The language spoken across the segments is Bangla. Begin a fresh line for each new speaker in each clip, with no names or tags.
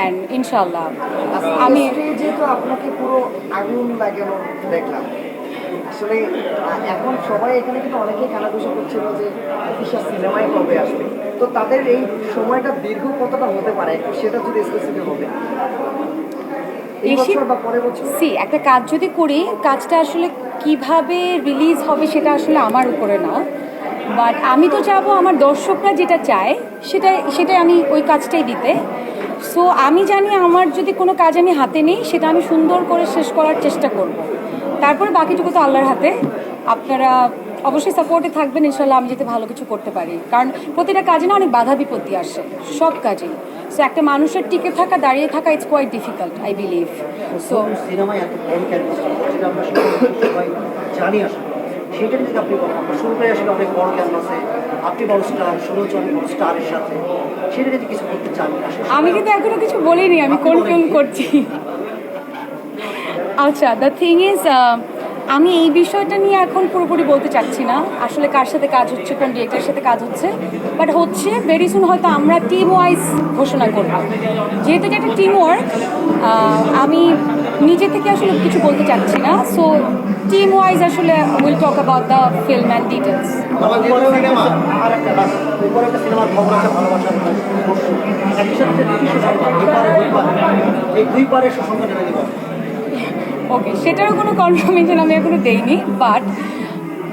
অ্যান্ড ইনশাল্লাহ আমি
যেহেতু আপনাকে পুরো আগুন লাগানো দেখলাম আসলে এখন সবাই এখানে কিন্তু অনেকেই কানাঘুষা করছিল যে আফিসা সিনেমায় কবে আসবে, তো তাদের এই সময়টা দীর্ঘ কতটা হতে পারে একটু সেটা যদি স্পেসিফিক হবে এই বছর বা পরের বছর।
একটা কাজ যদি করি, কাজটা আসলে কিভাবে রিলিজ হবে সেটা আসলে আমার উপরে না, বাট আমি তো চাবো আমার দর্শকরা যেটা চায় সেটাই আমি ওই কাজটাই দিতে। সো আমি জানি আমার যদি কোনো কাজ আমি হাতে নেই সেটা আমি সুন্দর করে শেষ করার চেষ্টা করব। তারপরে বাকিটুকু তো আল্লাহর হাতে। আপনারা অবশ্যই সাপোর্টে থাকবেন, ইনশাল্লাহ আমি যাতে ভালো কিছু করতে পারি, কারণ প্রতিটা কাজে না অনেক বাধা বিপত্তি আসে, সব কাজেই। সো একটা মানুষের টিকে থাকা, দাঁড়িয়ে থাকা, it's quite difficult, I believe. So
সিনেমায় এত বড় ক্যানভাস যেটা আমরা সবাই জানি আসলে সেটা যদি আপনি বলেন আমরা শুরুটাই আসলে অনেক বড় ক্যানভাসে, আপনি বড় স্টার, সুলোচন বড় স্টারের সাথে, সেটা যদি কিছু করতে চান
আমি কিন্তু এখনো কিছু বলিনি আমি কোন ফিল্ম করছি। আচ্ছা, দ্য থিং ইজ আমি এই বিষয়টা নিয়ে এখন পুরোপুরি বলতে চাচ্ছি না আসলে কার সাথে কাজ হচ্ছে, কোন ডিরেক্টরের সাথে কাজ হচ্ছে, বাট হচ্ছে ভেরি সুন হয়তো আমরা টিম ওয়াইজ ঘোষণা করব। যেহেতু এটা একটা টিম ওয়ার্ক, আমি নিজে থেকে আসলে কিছু বলতে চাচ্ছি না। সো টিম ওয়াইজ আসলে will talk about the film and details.
সিনেমার খবর আছে ভালোবাসার একই সাথে এই দুই পারে সুসংখ্যা জেনে নিব।
ওকে, সেটারও কোনো কনফার্মেশন আমি এখনো দেইনি, but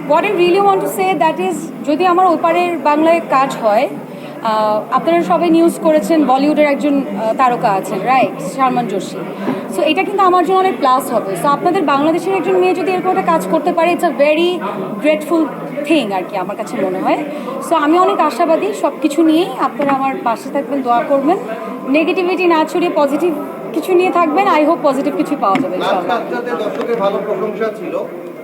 what I really want to say that is, যদি আমার ওপারের বাংলায় কাজ হয়, আপনারা সবাই নিউজ করেছেন বলিউডের একজন তারকা আছেন, রাইট, সালমান জোশী। সো এটা কিন্তু আমার জন্য অনেক প্লাস হবে। সো আপনাদের বাংলাদেশের একজন মেয়ে যদি এরকম একটা কাজ করতে পারে, it's a very grateful thing আর কি, আমার কাছে মনে হয়। সো আমি অনেক আশাবাদী সব কিছু নিয়েই। আপনারা আমার পাশে থাকবেন, দোয়া করবেন, নেগেটিভিটি না ছড়িয়ে পজিটিভ কিছু নিয়ে থাকবেন। আই হোপ পজিটিভ কিছুই পাওয়া যাবে ইনশাআল্লাহ।
দর্শকের ভালো প্রশংসা ছিল,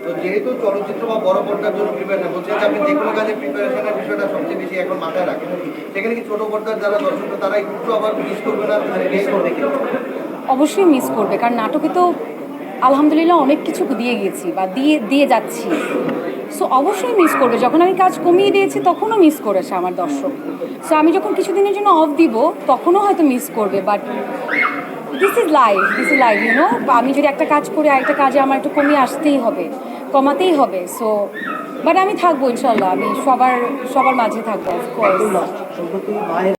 তো যেহেতু চলচ্চিত্র বা বড় পর্দার জন্য প্রিপারেশন বলছেন যে আপনি যে কোনো কাজে প্রিপারেশনের বিষয়টা সবচেয়ে বেশি এখন মাথায় রাখেন, সেখানে কি ছোট পর্দার যারা দর্শক তারা একটু আবার মিস করবে না, মিস করবে কি?
অবশ্যই মিস করবে, কারণ নাটকে তো আলহামদুলিল্লাহ অনেক কিছু দিয়ে গেছি বা দিয়ে যাচ্ছি। সো অবশ্যই মিস করবে। যখন আমি কাজ কমিয়ে দিয়েছি তখনও মিস করেছে আমার দর্শক। সো আমি যখন কিছুদিনের জন্য অফ দিব তখনও হয়তো মিস করবে, but this is life you know. আমি যদি একটা কাজ করি আরেকটা কাজে আমার একটু কমিয়ে আসতেই হবে, কমাতেই হবে। সো বাট আমি থাকবো ইনশাল্লাহ, আমি সবার মাঝে থাকবো অফকোর্স।
সম্প্রতি মায়ের